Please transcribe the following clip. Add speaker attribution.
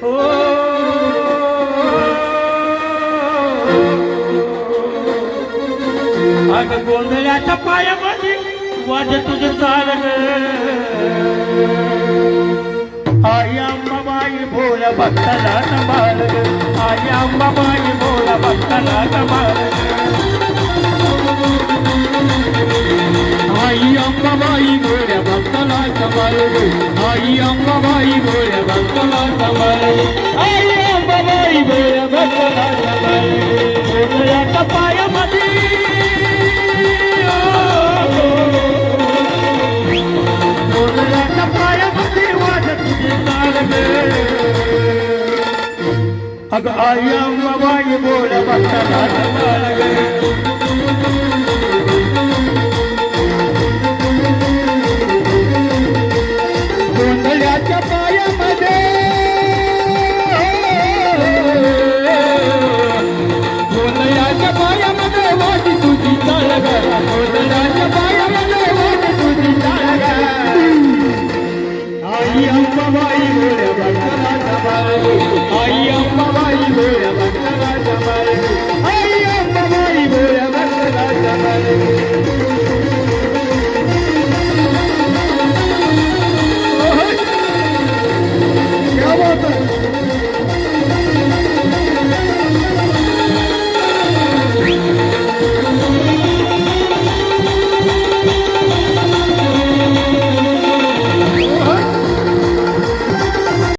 Speaker 1: हो अग गोंधळाच्या पायामध्ये वाज तुझं चाल ग आई अंबाबाई भोला भक्ताला संभाळ ग आई अंबाबाई भोला भक्ताला संभाळ
Speaker 2: आई अंबाबाई भोळ्या भक्ताला सांभाळ आई अंबाबाई भोळ्या भक्ताला सांभाळ
Speaker 1: आई अंबाबाई भोला भक्ताला संभाळ गोंधळाच्या पायामध्ये गोंधळाच्या पायामध्ये वाज तुझं चाल ग अग आई अंबाबाई भोला भक्ताला संभाळ ग